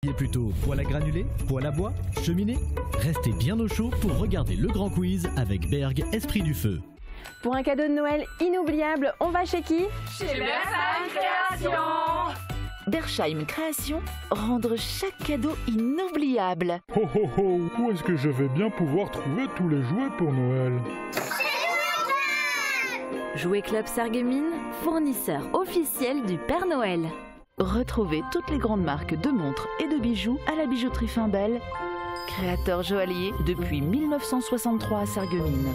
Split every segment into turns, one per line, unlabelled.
Et plutôt poêle à granulés, poêle à bois, cheminée? Restez bien au chaud pour regarder le grand quiz avec Berg Esprit du Feu.
Pour un cadeau de Noël inoubliable, on va chez qui?
Chez Bersheim Création.
Bersheim Création, rendre chaque cadeau inoubliable.
Oh oh oh, où est-ce que je vais bien pouvoir trouver tous les jouets pour Noël?
Jouet Club Sarreguemines, fournisseur officiel du Père Noël. Retrouvez toutes les grandes marques de montres et de bijoux à la bijouterie Finbel, créateur joaillier depuis 1963 à Sarreguemines.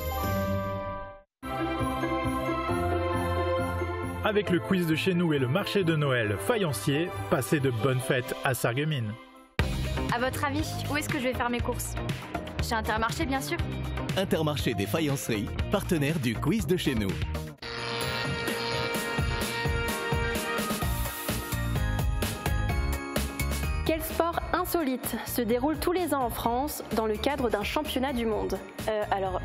Avec le quiz de chez nous et le marché de Noël faïencier, passez de bonnes fêtes à Sarreguemines.
À votre avis, où est-ce que je vais faire mes courses? Chez Intermarché, bien sûr.
Intermarché des faïenceries, partenaire du quiz de chez nous.
Quel sport insolite se déroule tous les ans en France dans le cadre d'un championnat du monde?
Alors,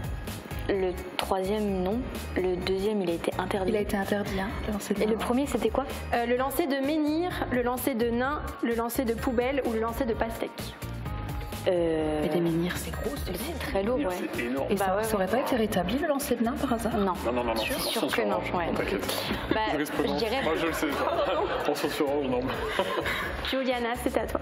le troisième, non. Le deuxième, il a été interdit.
Il a été interdit, hein, le lancer de main.
Et le premier, c'était quoi?
Le lancer de menhir, le lancer de nain, le lancer de poubelle ou le lancer de pastèque.
Mais des menhirs, c'est gros,
c'est très lourd, ouais.
C'est énorme.
Et ça aurait pas été rétabli le lancer de nain par hasard?
Non.
Non.
C'est sûr que non. Ouais. Je dirais.
Moi, je le sais. Attention sur Orange, non.
Juliana, c'est à toi.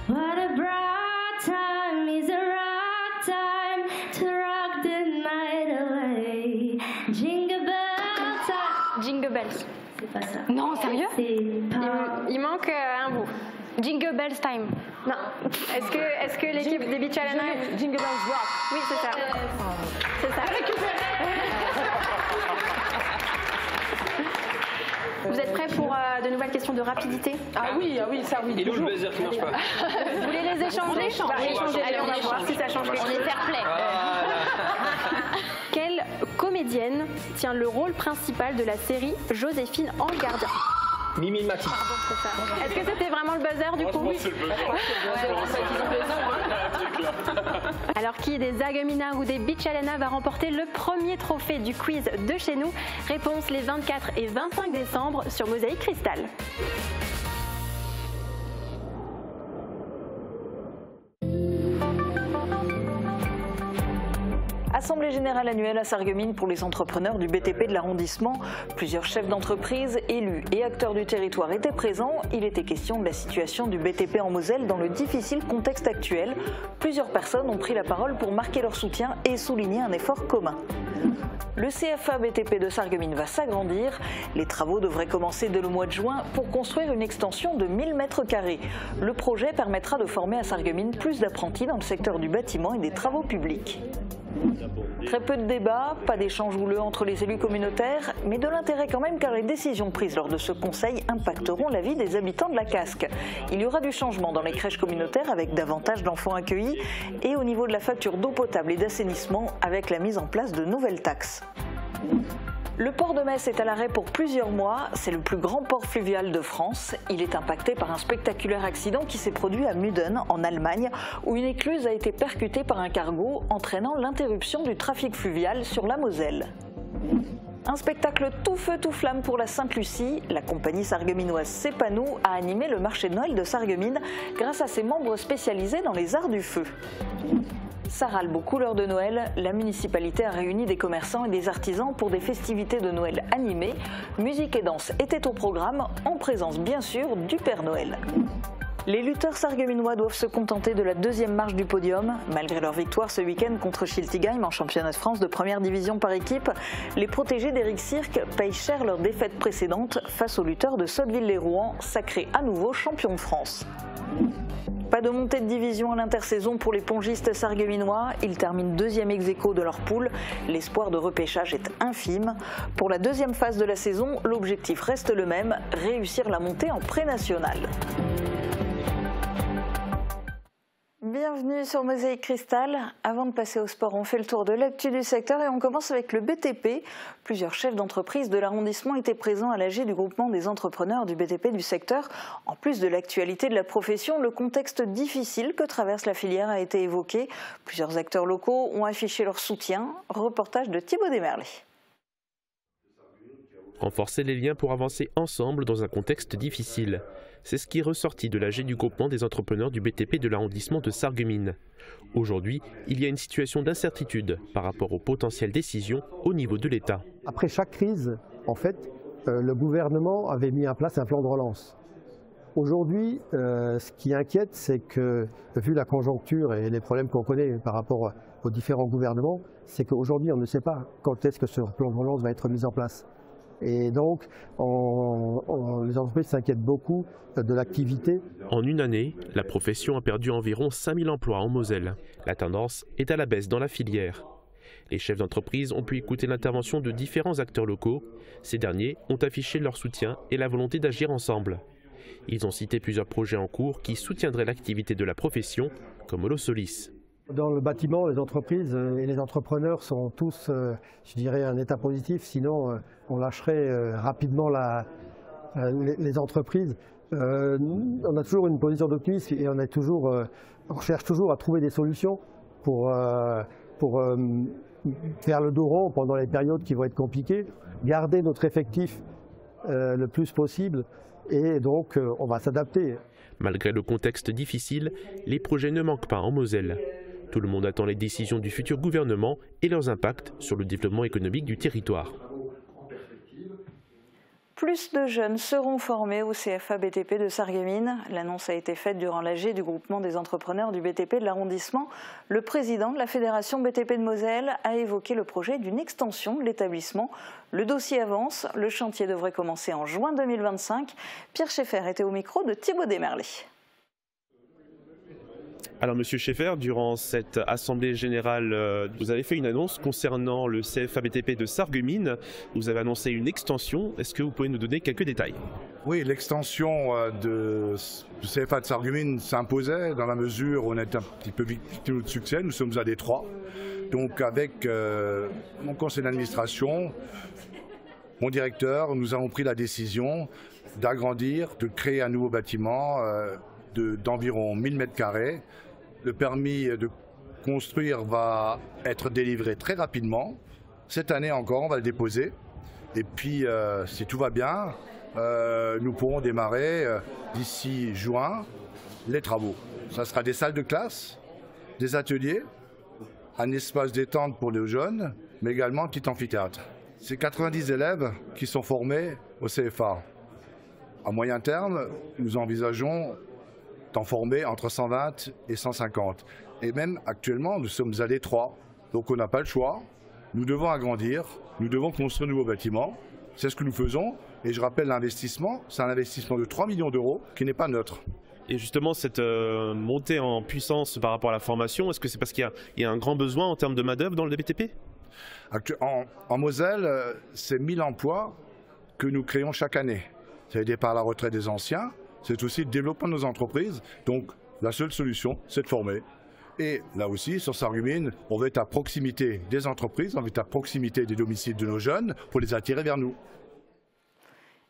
What a bright time is a right time to rock the night away. Jingle bells.
Jingle bells.
C'est pas ça.
Non, sérieux?
Il manque un bout.
Jingle bells time.
Non. Est-ce que l'équipe des Beach Alana...
Jingle bells rock.
Oui, c'est ça. C'est ça. Vous êtes prêts pour de nouvelles questions de rapidité?
Ah oui, ça oui.
Et nous, le baiser qui marche pas.
Vous voulez les échanger? Allez, on va voir si ça change quelque chose.
On est fair play.
Quelle comédienne tient le rôle principal de la série Joséphine Ange Gardien?
Mimi Mati.
Est-ce que c'était vraiment le buzzer du coup?
C'est le buzzer.
Alors qui des Sarreguemines ou des Beach Alana va remporter le premier trophée du quiz de chez nous? Réponse les 24 et 25 décembre sur Mosaïque Cristal.
Assemblée générale annuelle à Sarreguemines pour les entrepreneurs du BTP de l'arrondissement. Plusieurs chefs d'entreprise, élus et acteurs du territoire étaient présents. Il était question de la situation du BTP en Moselle dans le difficile contexte actuel. Plusieurs personnes ont pris la parole pour marquer leur soutien et souligner un effort commun. Le CFA BTP de Sarreguemines va s'agrandir. Les travaux devraient commencer dès le mois de juin pour construire une extension de 1000 m². Le projet permettra de former à Sarreguemines plus d'apprentis dans le secteur du bâtiment et des travaux publics. Très peu de débats, pas d'échanges houleux entre les élus communautaires, mais de l'intérêt quand même car les décisions prises lors de ce conseil impacteront la vie des habitants de la Casque. Il y aura du changement dans les crèches communautaires avec davantage d'enfants accueillis et au niveau de la facture d'eau potable et d'assainissement avec la mise en place de nouvelles taxes. Le port de Metz est à l'arrêt pour plusieurs mois. C'est le plus grand port fluvial de France. Il est impacté par un spectaculaire accident qui s'est produit à Muden, en Allemagne, où une écluse a été percutée par un cargo, entraînant l'interruption du trafic fluvial sur la Moselle. Un spectacle tout feu tout flamme pour la Sainte-Lucie. La compagnie sarregueminoise Sepanou a animé le marché de Noël de Sarreguemines grâce à ses membres spécialisés dans les arts du feu. Saralbe aux couleurs de Noël, la municipalité a réuni des commerçants et des artisans pour des festivités de Noël animées. Musique et danse étaient au programme, en présence bien sûr du Père Noël. Les lutteurs sarregueminois doivent se contenter de la deuxième marche du podium. Malgré leur victoire ce week-end contre Schiltigheim en championnat de France de première division par équipe, les protégés d'Éric Cirque payent cher leur défaite précédente face aux lutteurs de Sotteville-les-Rouen, sacrés à nouveau champions de France. Pas de montée de division à l'intersaison pour les pongistes sarregueminois. Ils terminent deuxième ex-aequo de leur poule. L'espoir de repêchage est infime. Pour la deuxième phase de la saison, l'objectif reste le même, réussir la montée en pré-national. Bienvenue sur Mosaïque Cristal. Avant de passer au sport, on fait le tour de l'actu du secteur et on commence avec le BTP. Plusieurs chefs d'entreprise de l'arrondissement étaient présents à l'AG du groupement des entrepreneurs du BTP du secteur. En plus de l'actualité de la profession, le contexte difficile que traverse la filière a été évoqué. Plusieurs acteurs locaux ont affiché leur soutien. Reportage de Thibaut Desmerlet.
Renforcer les liens pour avancer ensemble dans un contexte difficile. C'est ce qui est ressorti de l'AG du groupement des entrepreneurs du BTP de l'arrondissement de Sarreguemines. Aujourd'hui, il y a une situation d'incertitude par rapport aux potentielles décisions au niveau de l'État.
Après chaque crise, en fait, le gouvernement avait mis en place un plan de relance. Aujourd'hui, ce qui inquiète, c'est que, vu la conjoncture et les problèmes qu'on connaît par rapport aux différents gouvernements, c'est qu'aujourd'hui, on ne sait pas quand est-ce que ce plan de relance va être mis en place. Et donc, les entreprises s'inquiètent beaucoup de l'activité.
En une année, la profession a perdu environ 5000 emplois en Moselle. La tendance est à la baisse dans la filière. Les chefs d'entreprise ont pu écouter l'intervention de différents acteurs locaux. Ces derniers ont affiché leur soutien et la volonté d'agir ensemble. Ils ont cité plusieurs projets en cours qui soutiendraient l'activité de la profession, comme Holosolis.
Dans le bâtiment, les entreprises et les entrepreneurs sont tous, je dirais, un état positif, sinon on lâcherait rapidement les entreprises. On a toujours une position d'optimisme et on cherche toujours à trouver des solutions pour faire le dos rond pendant les périodes qui vont être compliquées, garder notre effectif le plus possible et donc on va s'adapter.
Malgré le contexte difficile, les projets ne manquent pas en Moselle. Tout le monde attend les décisions du futur gouvernement et leurs impacts sur le développement économique du territoire.
Plus de jeunes seront formés au CFA BTP de Sarreguemines. L'annonce a été faite durant l'AG du groupement des entrepreneurs du BTP de l'arrondissement. Le président de la Fédération BTP de Moselle a évoqué le projet d'une extension de l'établissement. Le dossier avance, le chantier devrait commencer en juin 2025. Pierre Schaeffer était au micro de Thibaut Desmerlet.
Alors Monsieur Schaeffer, durant cette assemblée générale, vous avez fait une annonce concernant le CFA BTP de Sarreguemines. Vous avez annoncé une extension. Est-ce que vous pouvez nous donner quelques détails?
Oui, l'extension du CFA de Sarreguemines s'imposait dans la mesure où on est un petit peu victime de succès. Nous sommes à Détroit. Donc avec mon conseil d'administration, mon directeur, nous avons pris la décision d'agrandir, de créer un nouveau bâtiment d'environ 1000 m². Le permis de construire va être délivré très rapidement. Cette année encore, on va le déposer. Et puis, si tout va bien, nous pourrons démarrer d'ici juin les travaux. Ça sera des salles de classe, des ateliers, un espace détente pour les jeunes, mais également un petit amphithéâtre. C'est 90 élèves qui sont formés au CFA. À moyen terme, nous envisageons d'en former entre 120 et 150. Et même actuellement, nous sommes à Détroit. Donc on n'a pas le choix. Nous devons agrandir, nous devons construire un nouveau bâtiment. C'est ce que nous faisons. Et je rappelle l'investissement, c'est un investissement de 3 millions d'euros qui n'est pas neutre.
Et justement, cette montée en puissance par rapport à la formation, est-ce que c'est parce qu'il y a un grand besoin en termes de main-d'œuvre dans le BTP?
En Moselle, c'est 1000 emplois que nous créons chaque année. C'est le départ à la retraite des anciens. C'est aussi le développement de nos entreprises. Donc la seule solution, c'est de former. Et là aussi, sur Sarreguemines, on veut être à proximité des entreprises, on veut être à proximité des domiciles de nos jeunes pour les attirer vers nous.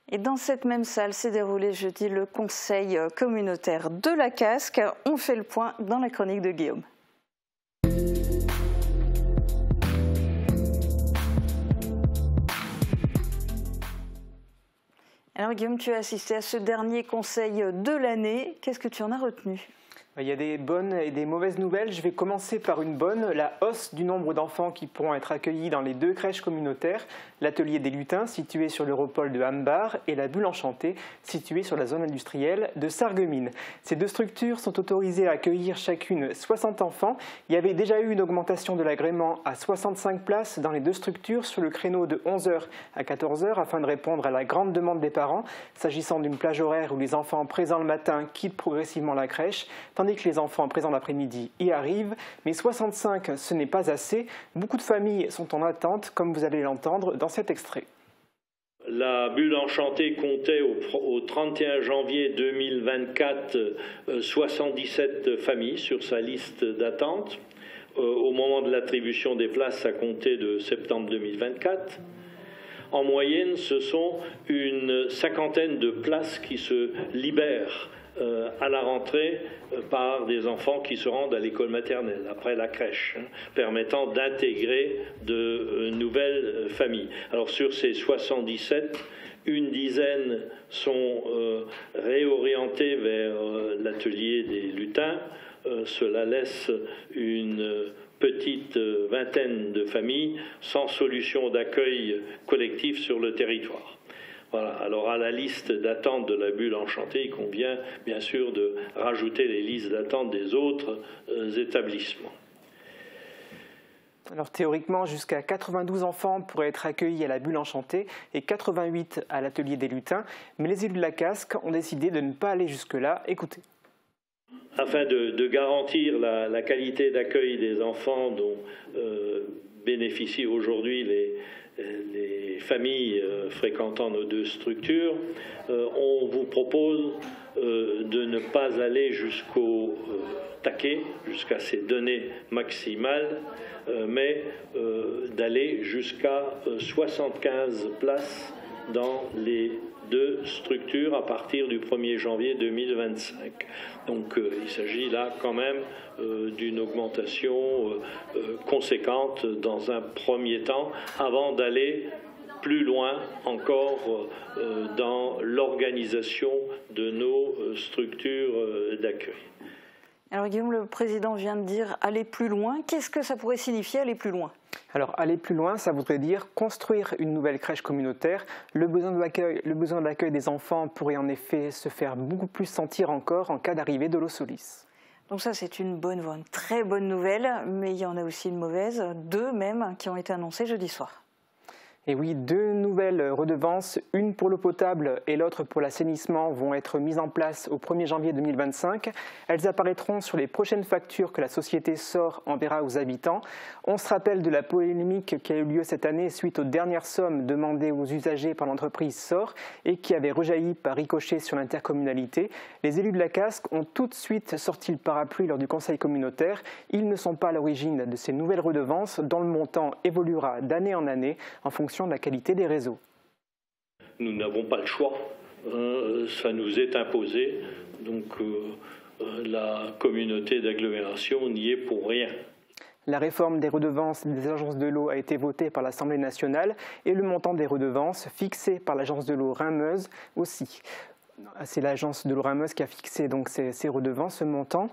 Et dans cette même salle s'est déroulé jeudi le conseil communautaire de la Casque. On fait le point dans la chronique de Guillaume. Alors Guillaume, tu as assisté à ce dernier conseil de l'année. Qu'est-ce que tu en as retenu ?
Il y a des bonnes et des mauvaises nouvelles. Je vais commencer par une bonne, la hausse du nombre d'enfants qui pourront être accueillis dans les 2 crèches communautaires, l'atelier des lutins situé sur l'Europole de Hambar et la Bulle Enchantée située sur la zone industrielle de Sarreguemines. Ces 2 structures sont autorisées à accueillir chacune 60 enfants. Il y avait déjà eu une augmentation de l'agrément à 65 places dans les 2 structures sur le créneau de 11h à 14h afin de répondre à la grande demande des parents, s'agissant d'une plage horaire où les enfants présents le matin quittent progressivement la crèche, tandis que les enfants présents l'après-midi y arrivent, mais 65 ce n'est pas assez. Beaucoup de familles sont en attente, comme vous allez l'entendre dans cet extrait.
La Bulle Enchantée comptait au 31 janvier 2024 77 familles sur sa liste d'attente. Au moment de l'attribution des places, ça comptait de septembre 2024. En moyenne, ce sont une 50aine de places qui se libèrent à la rentrée par des enfants qui se rendent à l'école maternelle, après la crèche, permettant d'intégrer de nouvelles familles. Alors sur ces 77, une dizaine sont réorientées vers l'atelier des lutins. Cela laisse une petite vingtaine de familles sans solution d'accueil collectif sur le territoire. Voilà. Alors à la liste d'attente de la bulle enchantée, il convient bien sûr de rajouter les listes d'attente des autres établissements.
Alors théoriquement, jusqu'à 92 enfants pourraient être accueillis à la bulle enchantée et 88 à l'atelier des lutins, mais les élus de la Casque ont décidé de ne pas aller jusque-là. Écoutez.
Afin de garantir la qualité d'accueil des enfants dont bénéficient aujourd'hui les familles fréquentant nos deux structures, on vous propose de ne pas aller jusqu'au taquet, jusqu'à ces données maximales, mais d'aller jusqu'à 75 places dans les deux structures à partir du 1er janvier 2025. Donc il s'agit là quand même d'une augmentation conséquente dans un premier temps, avant d'aller plus loin encore dans l'organisation de nos structures d'accueil.
Alors Guillaume, le président vient de dire aller plus loin. Qu'est-ce que ça pourrait signifier aller plus loin ?
Alors aller plus loin, ça voudrait dire construire une nouvelle crèche communautaire. Le besoin d'accueil des enfants pourrait en effet se faire beaucoup plus sentir encore en cas d'arrivée de l'eau Solis.
Donc ça c'est une très bonne nouvelle, mais il y en a aussi une mauvaise, 2 même qui ont été annoncées jeudi soir.
Et oui, 2 nouvelles redevances, une pour l'eau potable et l'autre pour l'assainissement, vont être mises en place au 1er janvier 2025. Elles apparaîtront sur les prochaines factures que la société SOR enverra aux habitants. On se rappelle de la polémique qui a eu lieu cette année suite aux dernières sommes demandées aux usagers par l'entreprise SOR et qui avait rejailli par ricochet sur l'intercommunalité. Les élus de la Casque ont tout de suite sorti le parapluie lors du conseil communautaire. Ils ne sont pas à l'origine de ces nouvelles redevances dont le montant évoluera d'année en année en fonction de la qualité des réseaux.
Nous n'avons pas le choix, ça nous est imposé, donc la communauté d'agglomération n'y est pour rien.
La réforme des redevances des agences de l'eau a été votée par l'Assemblée nationale et le montant des redevances fixé par l'agence de l'eau Rhin-Meuse aussi. C'est l'agence de l'eau Rhin-Meuse qui a fixé donc ces redevances, ce montant.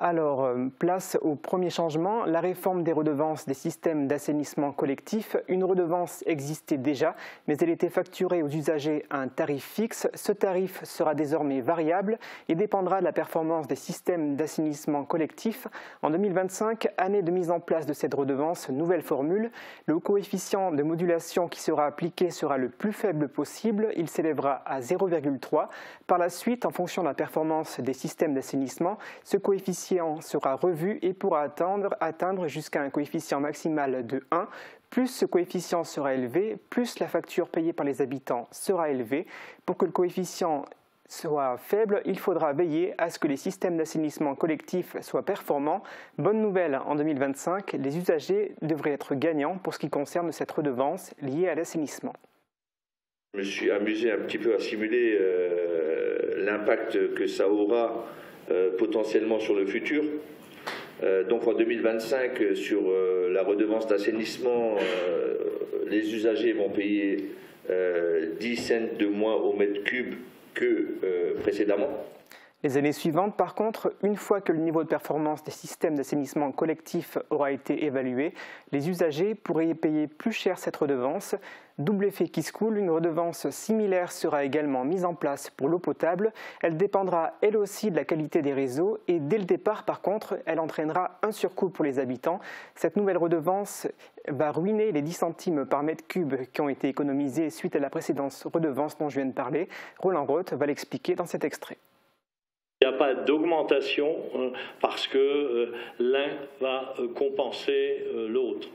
Alors, place au premier changement, la réforme des redevances des systèmes d'assainissement collectif. Une redevance existait déjà, mais elle était facturée aux usagers à un tarif fixe. Ce tarif sera désormais variable et dépendra de la performance des systèmes d'assainissement collectif. En 2025, année de mise en place de cette redevance, nouvelle formule. Le coefficient de modulation qui sera appliqué sera le plus faible possible. Il s'élèvera à 0,3. Par la suite, en fonction de la performance des systèmes d'assainissement, ce coefficient sera revu et pourra atteindre jusqu'à un coefficient maximal de 1. Plus ce coefficient sera élevé, plus la facture payée par les habitants sera élevée. Pour que le coefficient soit faible, il faudra veiller à ce que les systèmes d'assainissement collectif soient performants. Bonne nouvelle, en 2025, les usagers devraient être gagnants pour ce qui concerne cette redevance liée à l'assainissement.
Je me suis amusé un petit peu à simuler l'impact que ça aura potentiellement sur le futur. Donc en 2025, sur la redevance d'assainissement, les usagers vont payer 10 cents de moins au mètre cube que précédemment.
Les années suivantes, par contre, une fois que le niveau de performance des systèmes d'assainissement collectif aura été évalué, les usagers pourraient payer plus cher cette redevance. Double effet qui se coule, une redevance similaire sera également mise en place pour l'eau potable. Elle dépendra elle aussi de la qualité des réseaux et dès le départ, par contre, elle entraînera un surcoût pour les habitants. Cette nouvelle redevance va ruiner les 10 centimes par mètre cube qui ont été économisés suite à la précédente redevance dont je viens de parler. Roland Roth va l'expliquer dans cet extrait.
Il n'y a pas d'augmentation parce que l'un va compenser l'autre.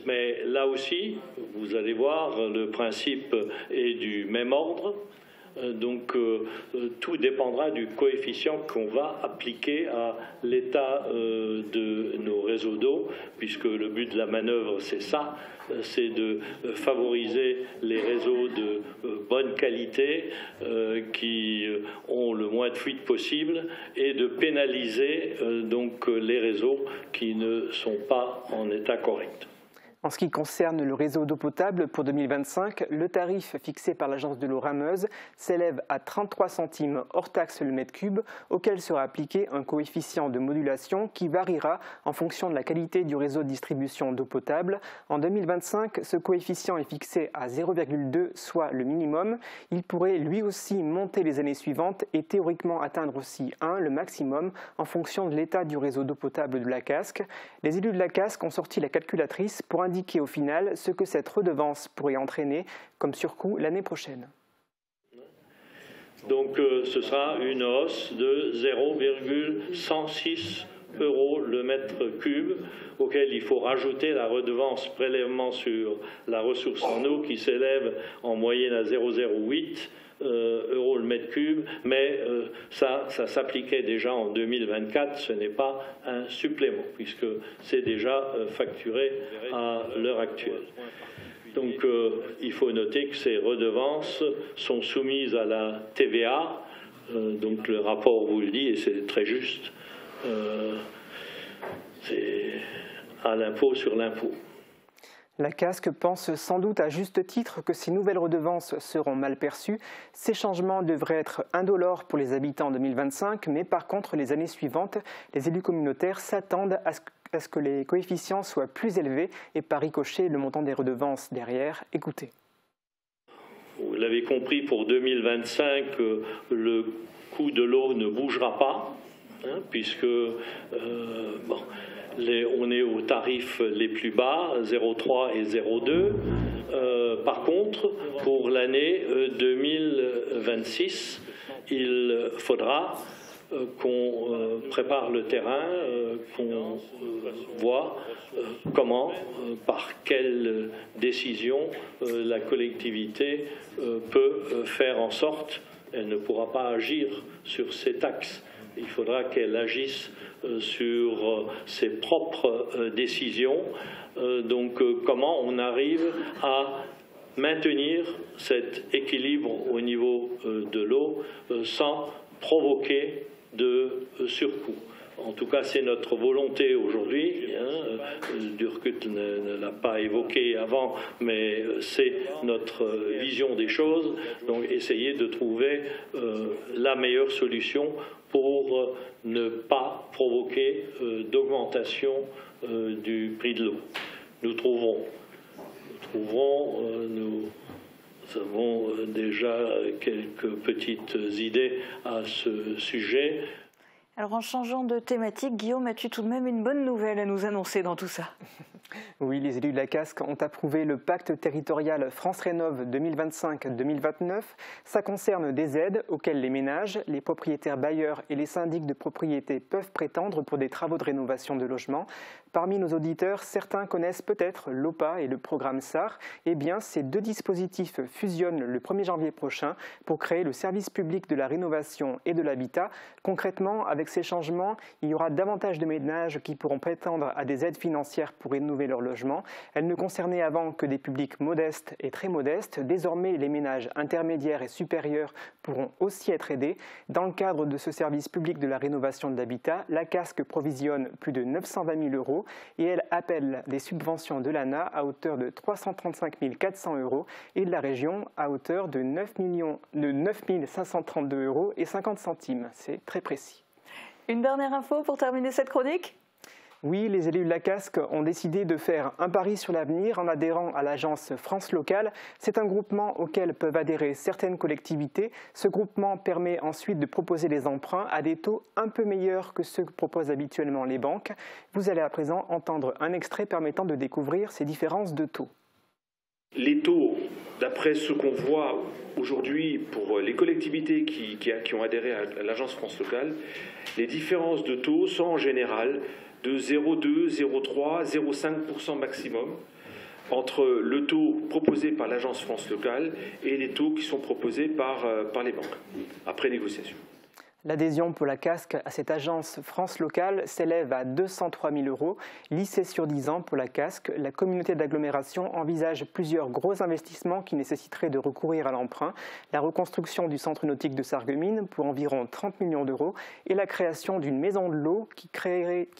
Mais là aussi, vous allez voir, le principe est du même ordre. Donc tout dépendra du coefficient qu'on va appliquer à l'état de nos réseaux d'eau, puisque le but de la manœuvre, c'est ça, c'est de favoriser les réseaux de bonne qualité qui ont le moins de fuites possible et de pénaliser donc les réseaux qui ne sont pas en état correct.
En ce qui concerne le réseau d'eau potable, pour 2025, le tarif fixé par l'agence de l'eau rameuse s'élève à 33 centimes hors taxe le mètre cube, auquel sera appliqué un coefficient de modulation qui variera en fonction de la qualité du réseau de distribution d'eau potable. En 2025, ce coefficient est fixé à 0,2, soit le minimum. Il pourrait lui aussi monter les années suivantes et théoriquement atteindre aussi 1, le maximum, en fonction de l'état du réseau d'eau potable de la Casques. Les élus de la Casques ont sorti la calculatrice pour indiquer au final ce que cette redevance pourrait entraîner comme surcoût l'année prochaine.
Donc ce sera une hausse de 0,106 € le mètre cube, auquel il faut rajouter la redevance prélèvement sur la ressource en eau qui s'élève en moyenne à 0,08 € le mètre cube, mais ça s'appliquait déjà en 2024, ce n'est pas un supplément, puisque c'est déjà facturé à l'heure actuelle. Donc il faut noter que ces redevances sont soumises à la TVA, donc le rapport vous le dit, et c'est très juste, c'est à l'impôt sur l'impôt.
La Casques pense sans doute à juste titre que ces nouvelles redevances seront mal perçues. Ces changements devraient être indolores pour les habitants en 2025, mais par contre, les années suivantes, les élus communautaires s'attendent à ce que les coefficients soient plus élevés et par ricochet le montant des redevances derrière. Écoutez.
Vous l'avez compris, pour 2025, le coût de l'eau ne bougera pas, puisque on est aux tarifs les plus bas, 0,3 et 0,2. Par contre, pour l'année 2026, il faudra qu'on prépare le terrain, qu'on voit comment, par quelle décision la collectivité peut faire en sorte, elle ne pourra pas agir sur ces taxes. Il faudra qu'elle agisse sur ses propres décisions. Donc comment on arrive à maintenir cet équilibre au niveau de l'eau sans provoquer de surcoût. En tout cas, c'est notre volonté aujourd'hui. Durkut ne l'a pas évoqué avant, mais c'est notre vision des choses. Donc, essayer de trouver la meilleure solution pour ne pas provoquer d'augmentation du prix de l'eau. Nous avons déjà quelques petites idées à ce sujet.
Alors en changeant de thématique, Guillaume, as-tu tout de même une bonne nouvelle à nous annoncer dans tout ça?
Oui, les élus de la Casques ont approuvé le pacte territorial France Rénov 2025-2029. Ça concerne des aides auxquelles les ménages, les propriétaires bailleurs et les syndics de propriété peuvent prétendre pour des travaux de rénovation de logements. Parmi nos auditeurs, certains connaissent peut-être l'OPA et le programme SAR. Eh bien, ces deux dispositifs fusionnent le 1er janvier prochain pour créer le service public de la rénovation et de l'habitat. Concrètement, avec ces changements, il y aura davantage de ménages qui pourront prétendre à des aides financières pour rénover leur logement. Elles ne concernaient avant que des publics modestes et très modestes. Désormais, les ménages intermédiaires et supérieurs pourront aussi être aidés. Dans le cadre de ce service public de la rénovation de l'habitat, la Casques provisionne plus de 920 000 € et elle appelle des subventions de l'ANA à hauteur de 335 400 € et de la région à hauteur de 9 532 € et 50 centimes. C'est très précis.
Une dernière info pour terminer cette chronique ?
Oui, les élus de la Casques ont décidé de faire un pari sur l'avenir en adhérant à l'agence France Locale. C'est un groupement auquel peuvent adhérer certaines collectivités. Ce groupement permet ensuite de proposer des emprunts à des taux un peu meilleurs que ceux que proposent habituellement les banques. Vous allez à présent entendre un extrait permettant de découvrir ces différences de taux.
Les taux, d'après ce qu'on voit aujourd'hui pour les collectivités qui ont adhéré à l'agence France Locale, les différences de taux sont en général de 0,2, 0,3, 0,5% maximum. entre le taux proposé par l'Agence France Locale et les taux qui sont proposés par les banques, après négociation.
L'adhésion pour la casque à cette agence France Locale s'élève à 203 000 €, lissée sur 10 ans pour la casque. La communauté d'agglomération envisage plusieurs gros investissements qui nécessiteraient de recourir à l'emprunt. La reconstruction du centre nautique de Sarreguemines pour environ 30 millions d'euros et la création d'une maison de l'eau qui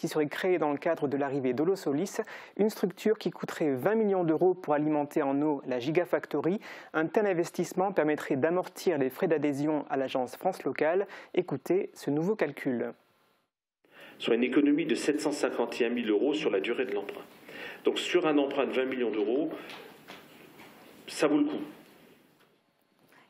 serait créée dans le cadre de l'arrivée d'Eau Solis, une structure qui coûterait 20 millions d'euros pour alimenter en eau la Gigafactory. Un tel investissement permettrait d'amortir les frais d'adhésion à l'agence France Locale. Écoutez ce nouveau calcul.
Soit une économie de 751 000 € sur la durée de l'emprunt. Donc sur un emprunt de 20 millions d'euros, ça vaut le coup.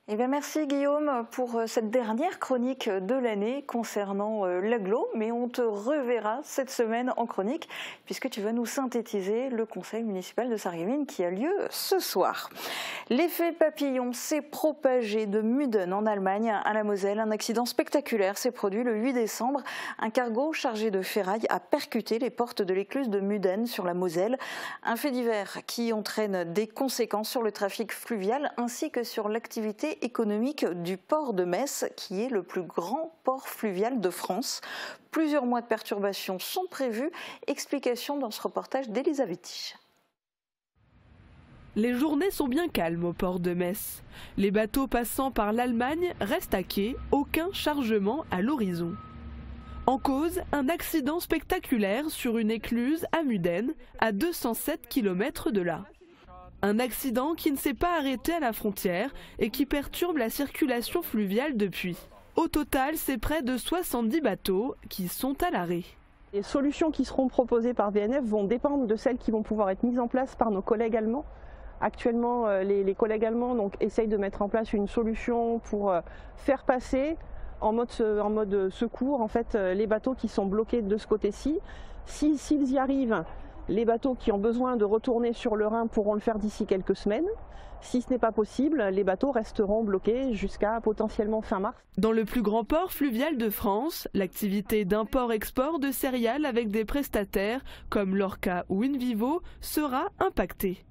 Eh bien, merci Guillaume pour cette dernière chronique de l'année concernant l'agglo, mais on te reverra cette semaine en chronique puisque tu vas nous synthétiser le conseil municipal de Sarreguemines qui a lieu ce soir. L'effet papillon s'est propagé de Muden en Allemagne à la Moselle. Un accident spectaculaire s'est produit le 8 décembre. Un cargo chargé de ferraille a percuté les portes de l'écluse de Muden sur la Moselle. Un fait divers qui entraîne des conséquences sur le trafic fluvial ainsi que sur l'activité économique du port de Metz, qui est le plus grand port fluvial de France. Plusieurs mois de perturbations sont prévus. Explication dans ce reportage d'Elisabeth Tiche.
Les journées sont bien calmes au port de Metz. Les bateaux passant par l'Allemagne restent à quai, aucun chargement à l'horizon. En cause, un accident spectaculaire sur une écluse à Muden, à 207 km de là. Un accident qui ne s'est pas arrêté à la frontière et qui perturbe la circulation fluviale depuis. Au total, c'est près de 70 bateaux qui sont à l'arrêt.
Les solutions qui seront proposées par VNF vont dépendre de celles qui vont pouvoir être mises en place par nos collègues allemands. Actuellement, les collègues allemands essayent de mettre en place une solution pour faire passer en mode secours en fait, les bateaux qui sont bloqués de ce côté-ci. S'ils y arrivent, les bateaux qui ont besoin de retourner sur le Rhin pourront le faire d'ici quelques semaines. Si ce n'est pas possible, les bateaux resteront bloqués jusqu'à potentiellement fin mars.
Dans le plus grand port fluvial de France, l'activité d'import-export de céréales avec des prestataires comme Lorca ou Invivo sera impactée.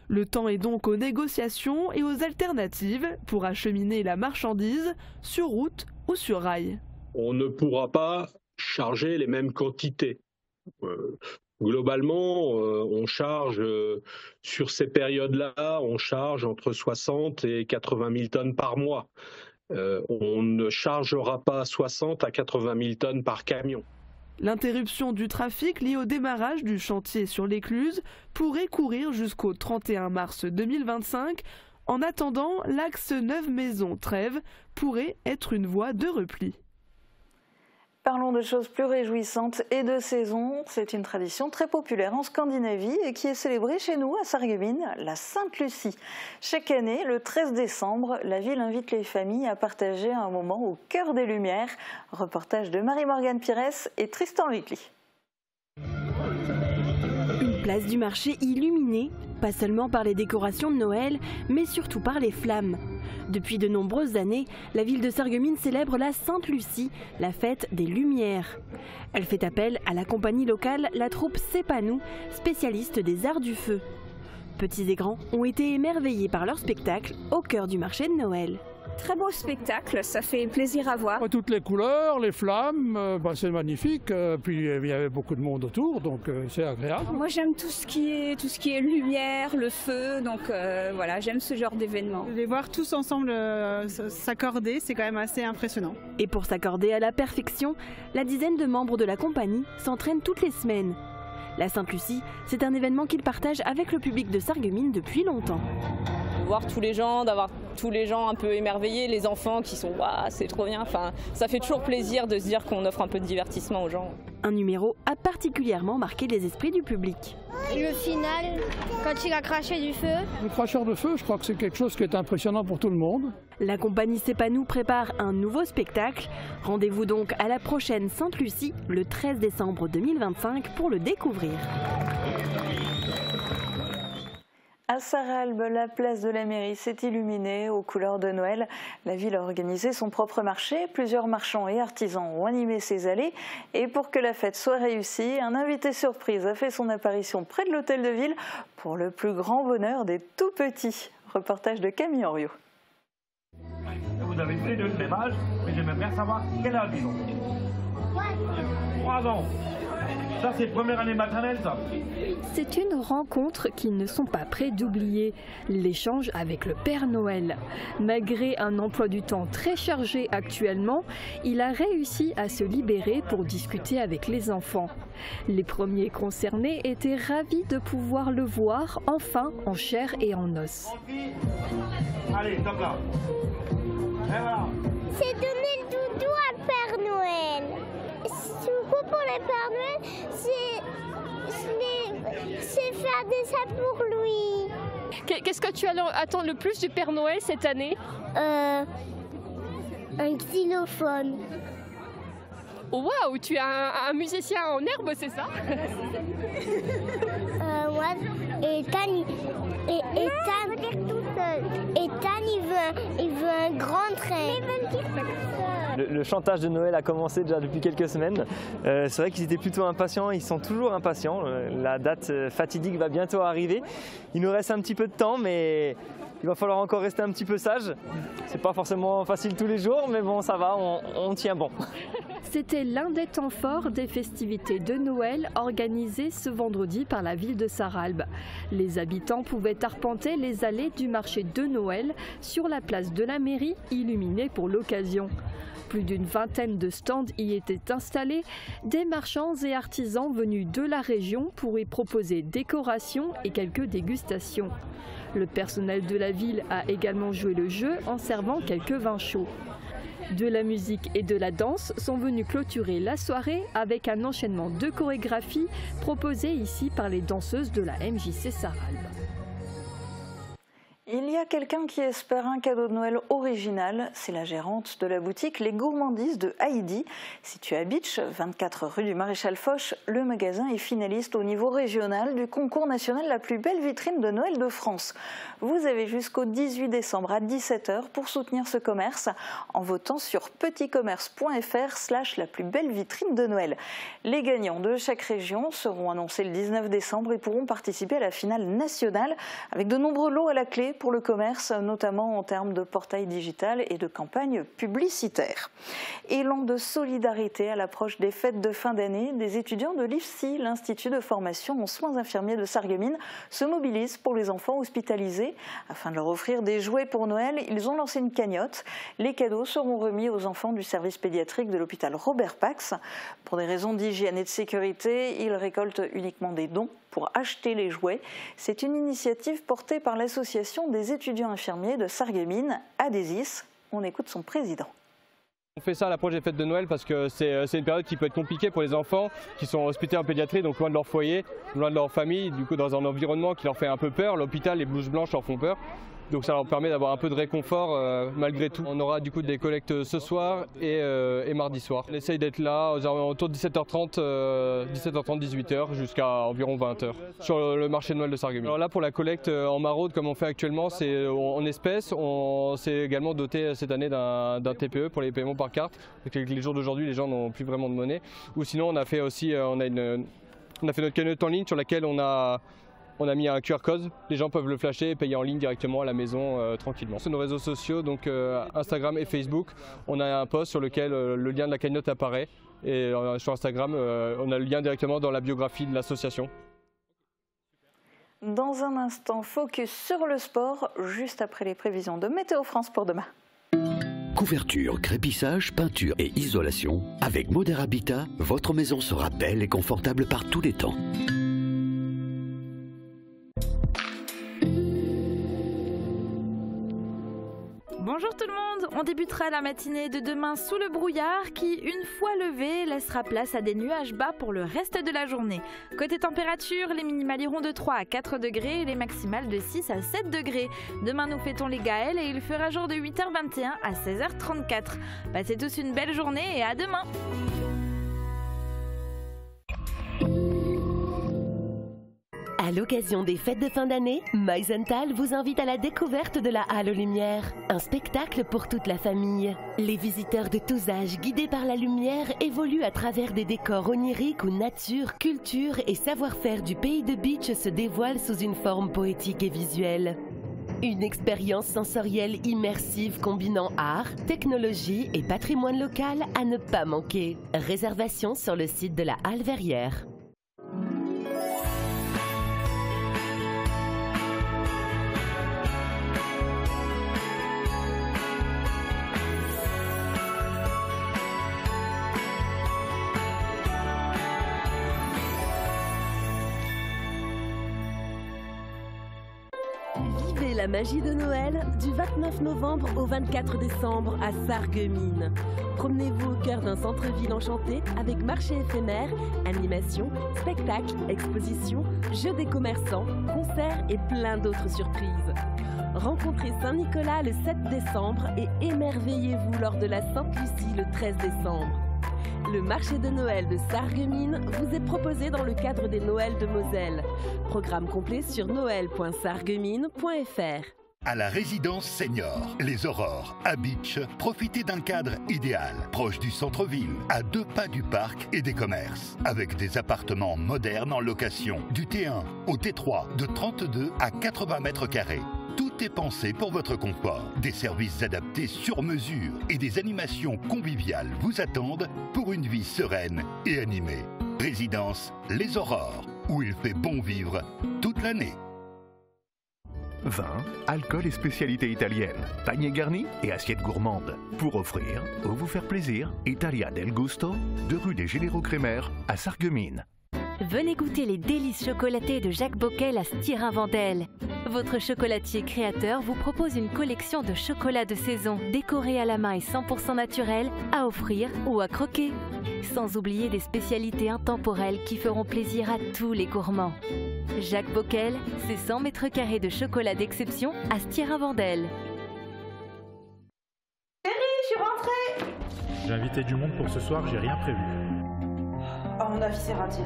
Le temps est donc aux négociations et aux alternatives pour acheminer la marchandise sur route ou sur rail.
On ne pourra pas charger les mêmes quantités. Globalement, on charge sur ces périodes-là, on charge entre 60 et 80 000 tonnes par mois. On ne chargera pas 60 à 80 000 tonnes par camion.
L'interruption du trafic liée au démarrage du chantier sur l'écluse pourrait courir jusqu'au 31 mars 2025. En attendant, l'axe Neuve-Maisons-Trèves pourrait être une voie de repli.
Parlons de choses plus réjouissantes et de saison. C'est une tradition très populaire en Scandinavie et qui est célébrée chez nous à Sarreguemines, la Sainte-Lucie. Chaque année, le 13 décembre, la ville invite les familles à partager un moment au cœur des Lumières. Reportage de Marie-Morgane Pires et Tristan Vicli.
Une place du marché illuminée, pas seulement par les décorations de Noël, mais surtout par les flammes. Depuis de nombreuses années, la ville de Sarreguemines célèbre la Sainte-Lucie, la fête des Lumières. Elle fait appel à la compagnie locale, la troupe Sepanou, spécialiste des arts du feu. Petits et grands ont été émerveillés par leur spectacle au cœur du marché de Noël.
Très beau spectacle, ça fait plaisir à voir.
Toutes les couleurs, les flammes, c'est magnifique. Puis il y avait beaucoup de monde autour, donc c'est agréable.
Moi j'aime tout ce qui est lumière, le feu, donc voilà, j'aime ce genre d'événement.
Les voir tous ensemble s'accorder, c'est quand même assez impressionnant.
Et pour s'accorder à la perfection, la dizaine de membres de la compagnie s'entraînent toutes les semaines. La Sainte-Lucie, c'est un événement qu'ils partagent avec le public de Sarreguemines depuis longtemps.
Voir tous les gens, d'avoir tous les gens un peu émerveillés, les enfants qui sont waouh, c'est trop bien. Enfin, ça fait toujours plaisir de se dire qu'on offre un peu de divertissement aux gens.
Un numéro a particulièrement marqué les esprits du public.
Le final, quand il a craché du feu.
Le cracheur de feu, je crois que c'est quelque chose qui est impressionnant pour tout le monde.
La compagnie Sepanou prépare un nouveau spectacle. Rendez-vous donc à la prochaine Sainte-Lucie, le 13 décembre 2025, pour le découvrir.
À À Sarralbe, la place de la mairie s'est illuminée aux couleurs de Noël. La ville a organisé son propre marché. Plusieurs marchands et artisans ont animé ses allées. Et pour que la fête soit réussie, un invité surprise a fait son apparition près de l'hôtel de ville pour le plus grand bonheur des tout-petits. Reportage de Camille Henriot.
Vous avez tous les deux le même âge, mais j'aimerais bien savoir quel âge ils ont. 3 ans. Ça, c'est première année maternelle, ça.
C'est une rencontre qu'ils ne sont pas prêts d'oublier, l'échange avec le Père Noël. Malgré un emploi du temps très chargé actuellement, il a réussi à se libérer pour discuter avec les enfants. Les premiers concernés étaient ravis de pouvoir le voir enfin en chair et en os.
Allez, top là. Et voilà.
C'est donner le doudou à Père Noël. Du coup, pour le Père Noël, c'est faire des ça pour lui.
Qu'est-ce que tu attends le plus du Père Noël cette année?
Un xylophone.
Waouh, tu es un musicien en herbe, c'est ça?
Ouais. Et Tan, il veut un grand train.
Le chantage de Noël a commencé déjà depuis quelques semaines. C'est vrai qu'ils étaient plutôt impatients, ils sont toujours impatients. La date fatidique va bientôt arriver. Il nous reste un petit peu de temps, mais il va falloir encore rester un petit peu sage. C'est pas forcément facile tous les jours, mais bon, ça va, on tient bon.
C'était l'un des temps forts des festivités de Noël organisées ce vendredi par la ville de Sarralbe. Les habitants pouvaient arpenter les allées du marché de Noël sur la place de la mairie, illuminée pour l'occasion. Plus d'une vingtaine de stands y étaient installés, des marchands et artisans venus de la région pour y proposer décorations et quelques dégustations. Le personnel de la ville a également joué le jeu en servant quelques vins chauds. De la musique et de la danse sont venus clôturer la soirée avec un enchaînement de chorégraphies proposées ici par les danseuses de la MJC Sarralbe.
Il y a quelqu'un qui espère un cadeau de Noël original, c'est la gérante de la boutique Les Gourmandises de Heidi. Située à Bitche, 24 rue du Maréchal Foch, le magasin est finaliste au niveau régional du concours national La plus belle vitrine de Noël de France. Vous avez jusqu'au 18 décembre à 17 h pour soutenir ce commerce en votant sur petitcommerce.fr/la plus belle vitrine de Noël. Les gagnants de chaque région seront annoncés le 19 décembre et pourront participer à la finale nationale avec de nombreux lots à la clé pour le commerce, notamment en termes de portail digital et de campagne publicitaire. Élan de solidarité à l'approche des fêtes de fin d'année, des étudiants de l'IFSI, l'Institut de formation en soins infirmiers de Sarreguemines, se mobilisent pour les enfants hospitalisés. Afin de leur offrir des jouets pour Noël, ils ont lancé une cagnotte. Les cadeaux seront remis aux enfants du service pédiatrique de l'hôpital Robert Pax. Pour des raisons d'hygiène et de sécurité, ils récoltent uniquement des dons pour acheter les jouets. C'est une initiative portée par l'association des étudiants infirmiers de Sarreguemines, ADESIS. On écoute son président.
On fait ça à l'approche des fêtes de Noël parce que c'est une période qui peut être compliquée pour les enfants qui sont hospitalisés en pédiatrie, donc loin de leur foyer, loin de leur famille, du coup dans un environnement qui leur fait un peu peur. L'hôpital, les blouses blanches leur font peur. Donc ça leur permet d'avoir un peu de réconfort malgré tout. On aura du coup des collectes ce soir et mardi soir. On essaye d'être là autour de 17h30, 18h jusqu'à environ 20h sur le marché de Noël de Sarreguemines. Alors là pour la collecte en maraude comme on fait actuellement, c'est en espèces. On s'est également doté cette année d'un TPE pour les paiements par carte. Avec les jours d'aujourd'hui les gens n'ont plus vraiment de monnaie. Ou sinon on a fait aussi on a fait notre cagnotte en ligne sur laquelle on a mis un QR code, les gens peuvent le flasher et payer en ligne directement à la maison tranquillement. Sur nos réseaux sociaux, donc Instagram et Facebook, on a un post sur lequel le lien de la cagnotte apparaît. Et sur Instagram, on a le lien directement dans la biographie de l'association.
Dans un instant, focus sur le sport, juste après les prévisions de Météo France pour demain.
Couverture, crépissage, peinture et isolation. Avec Moder Habitat, votre maison sera belle et confortable par tous les temps.
Bonjour tout le monde, on débutera la matinée de demain sous le brouillard qui, une fois levé, laissera place à des nuages bas pour le reste de la journée. Côté température, les minimales iront de 3 à 4 degrés et les maximales de 6 à 7 degrés. Demain nous fêtons les Gaëls et il fera jour de 8h21 à 16h34. Passez tous une belle journée et à demain.
À l'occasion des fêtes de fin d'année, Meisenthal vous invite à la découverte de la Halle aux Lumières, un spectacle pour toute la famille. Les visiteurs de tous âges, guidés par la lumière, évoluent à travers des décors oniriques où nature, culture et savoir-faire du pays de Bitche se dévoilent sous une forme poétique et visuelle. Une expérience sensorielle immersive combinant art, technologie et patrimoine local à ne pas manquer. Réservation sur le site de la Halle Verrières.
Vivez la magie de Noël du 29 novembre au 24 décembre à Sarreguemines. Promenez-vous au cœur d'un centre-ville enchanté avec marché éphémère, animation, spectacles, expositions, jeux des commerçants, concerts et plein d'autres surprises. Rencontrez Saint-Nicolas le 7 décembre et émerveillez-vous lors de la Sainte-Lucie le 13 décembre. Le marché de Noël de Sarreguemines vous est proposé dans le cadre des Noëls de Moselle. Programme complet sur noël.sarreguemines.fr.
À la résidence senior, les Aurores, à Bitche, profitez d'un cadre idéal, proche du centre-ville, à 2 pas du parc et des commerces, avec des appartements modernes en location, du T1 au T3, de 32 à 80 mètres carrés. Tout est pensé pour votre confort. Des services adaptés sur mesure et des animations conviviales vous attendent pour une vie sereine et animée. Résidence Les Aurores, où il fait bon vivre toute l'année.
Vin, alcool et spécialités italiennes, paniers garnis et assiettes gourmandes. Pour offrir ou vous faire plaisir, Italia del Gusto, de rue des Généraux Crémaire à Sarreguemines.
Venez goûter les délices chocolatées de Jacques Boquel à Styrin-Vendel. Votre chocolatier créateur vous propose une collection de chocolats de saison, décorés à la main et 100% naturels, à offrir ou à croquer. Sans oublier des spécialités intemporelles qui feront plaisir à tous les gourmands. Jacques Boquel, c'est 100 mètres carrés de chocolat d'exception à Styrin-Vendel.
Chérie, je suis rentrée.
J'ai invité du monde pour ce soir, j'ai rien prévu.
À mon avis, c'est raté.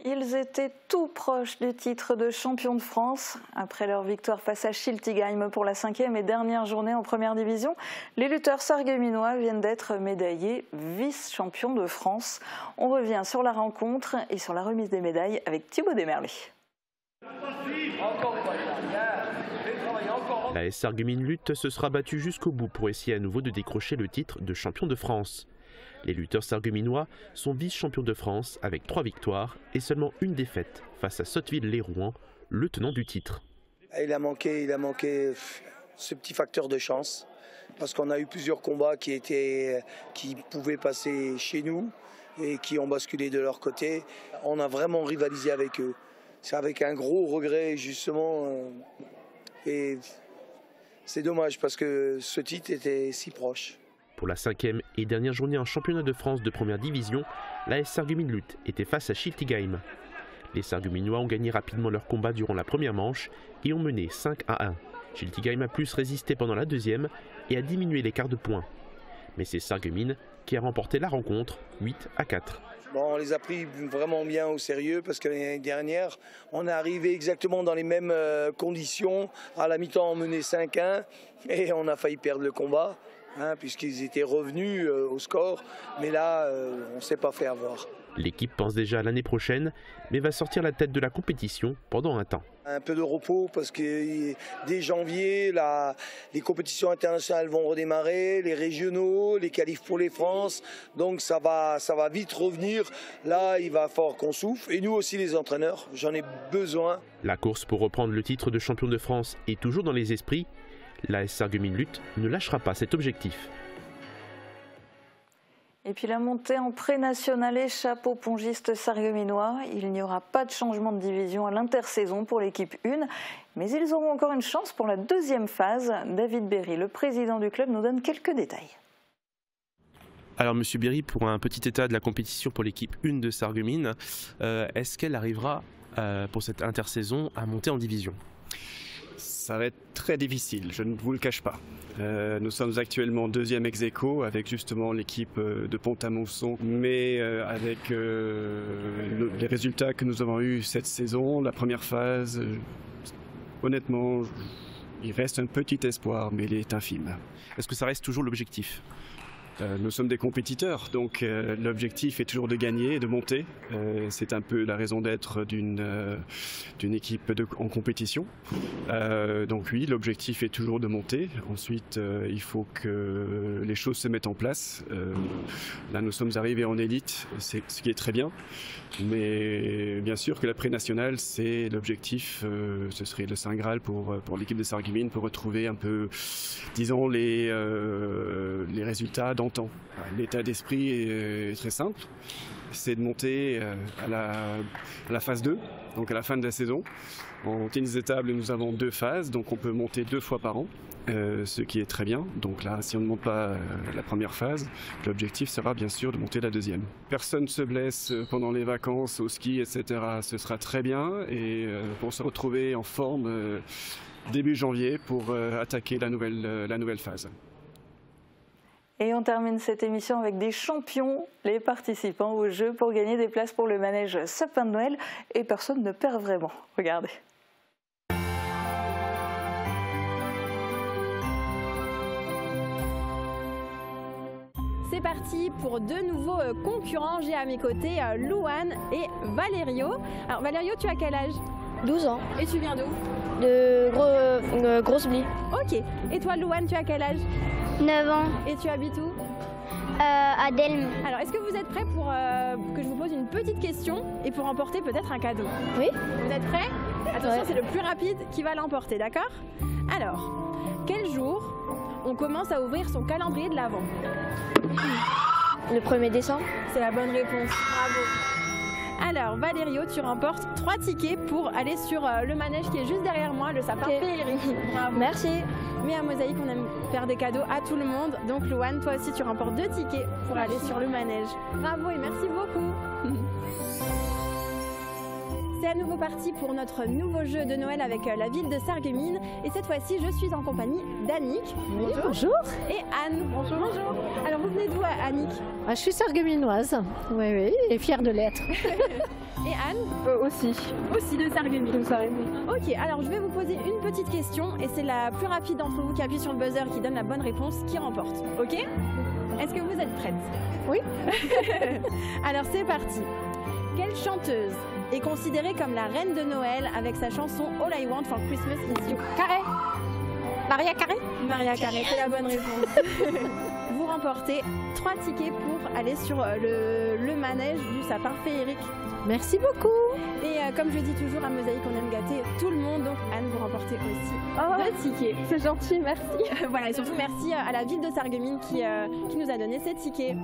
Ils étaient tout proches du titre de champion de France. Après leur victoire face à Schiltigheim pour la 5e et dernière journée en première division, les lutteurs sarregueminois viennent d'être médaillés vice-champions de France. On revient sur la rencontre et sur la remise des médailles avec Thibaut Desmerlet.
La S Sarreguemines Lutte se sera battue jusqu'au bout pour essayer à nouveau de décrocher le titre de champion de France. Les lutteurs sarregueminois sont vice-champions de France avec 3 victoires et seulement une défaite face à Sotteville-lès-Rouen, le tenant du titre.
Il a manqué ce petit facteur de chance parce qu'on a eu plusieurs combats qui pouvaient passer chez nous et qui ont basculé de leur côté. On a vraiment rivalisé avec eux. C'est avec un gros regret justement et c'est dommage parce que ce titre était si proche.
Pour la 5e et dernière journée en championnat de France de première division, la S Sarreguemines Lutte était face à Schiltigheim. Les Sarregueminois ont gagné rapidement leur combat durant la première manche et ont mené 5-1. Schiltigheim a plus résisté pendant la deuxième et a diminué l'écart de points. Mais c'est Sarreguemines qui a remporté la rencontre 8-4.
Bon, on les a pris vraiment bien au sérieux parce que l'année dernière, on est arrivé exactement dans les mêmes conditions. À la mi-temps, on menait 5-1 et on a failli perdre le combat. Puisqu'ils étaient revenus au score, mais là, on ne s'est pas fait avoir.
L'équipe pense déjà à l'année prochaine, mais va sortir la tête de la compétition pendant un temps.
Un peu de repos parce que dès janvier, les compétitions internationales vont redémarrer, les régionaux, les qualifs pour les France, donc ça va vite revenir. Là, il va falloir qu'on souffle, et nous aussi les entraîneurs, j'en ai besoin.
La course pour reprendre le titre de champion de France est toujours dans les esprits. La S Sarreguemines Lutte ne lâchera pas cet objectif.
Et puis la montée en pré-national échappe aux pongistes sarregueminois. Il n'y aura pas de changement de division à l'intersaison pour l'équipe 1, mais ils auront encore une chance pour la deuxième phase. David Berry, le président du club, nous donne quelques détails.
Alors Monsieur Berry, pour un petit état de la compétition pour l'équipe 1 de Sarreguemines, est-ce qu'elle arrivera pour cette intersaison à monter en division?
Ça va être très difficile, je ne vous le cache pas. Nous sommes actuellement deuxième ex-aequo avec justement l'équipe de Pont-à-Mousson, mais avec les résultats que nous avons eus cette saison, la première phase, honnêtement, il reste un petit espoir, mais il est infime.
Est-ce que ça reste toujours l'objectif ?
Nous sommes des compétiteurs, donc l'objectif est toujours de gagner et de monter. C'est un peu la raison d'être d'une équipe en compétition. Donc oui, l'objectif est toujours de monter. Ensuite, il faut que les choses se mettent en place. Là, nous sommes arrivés en élite, ce qui est très bien. Mais bien sûr que la pré-nationale, c'est l'objectif. Ce serait le Saint Graal pour l'équipe de Sarreguemines, pour retrouver un peu, disons, les résultats d'antan. L'état d'esprit est très simple. C'est de monter à la phase 2, donc à la fin de la saison. En tennis de table, nous avons 2 phases, donc on peut monter 2 fois par an. Ce qui est très bien. Donc là, si on ne monte pas la première phase, l'objectif sera bien sûr de monter la deuxième. Personne ne se blesse pendant les vacances, au ski, etc. Ce sera très bien. Et pour se retrouver en forme début janvier pour attaquer la nouvelle phase.
Et on termine cette émission avec des champions, les participants au jeu pour gagner des places pour le manège Sapin de Noël. Et personne ne perd vraiment. Regardez.
C'est parti pour 2 nouveaux concurrents. J'ai à mes côtés Louane et Valerio. Alors Valerio, tu as quel âge?
12 ans.
Et tu viens d'où?
De Grosse-Blie.
Ok. Et toi Louane, tu as quel âge?
9 ans.
Et tu habites où?
À Delme.
Alors est-ce que vous êtes prêts pour que je vous pose une petite question et pour emporter peut-être un cadeau?
Oui.
Vous êtes prêts? Attention, c'est le plus rapide qui va l'emporter, d'accord? Alors, quel jour on commence à ouvrir son calendrier de l'Avent?
Le 1er décembre.
C'est la bonne réponse, bravo. Alors Valerio, tu remportes 3 tickets pour aller sur le manège qui est juste derrière moi, le sapin féerique. Bravo.
Merci.
Mais à Mosaïque, on aime faire des cadeaux à tout le monde. Donc Louane, toi aussi tu remportes 2 tickets pour aller sur le manège. Bravo et merci beaucoup. C'est à nouveau parti pour notre nouveau jeu de Noël avec la ville de Sarreguemines. Et cette fois-ci, je suis en compagnie d'Annick.
Bonjour.
Et Anne. Bonjour. Bonjour. Alors, vous venez d'où, Annick?
Je suis sarregueminoise, oui, et fière de l'être.
Et Anne?
Aussi.
Aussi de Sarreguemines. Ok, alors je vais vous poser une petite question et c'est la plus rapide d'entre vous qui appuie sur le buzzer qui donne la bonne réponse qui remporte. Ok? Est-ce que vous êtes prête?
Oui.
Alors, c'est parti. Quelle chanteuse est considérée comme la reine de Noël avec sa chanson All I Want for Christmas Is You?
Carré. Maria Carré.
Maria Carré, c'est la bonne réponse. Vous remportez 3 tickets pour aller sur le manège du sapin féerique.
Merci beaucoup.
Et comme je dis toujours à Mosaïque, on aime gâter tout le monde. Donc Anne, vous remportez aussi 2 tickets.
C'est gentil, merci.
Voilà, et surtout merci à la ville de Sarreguemines qui nous a donné ces tickets.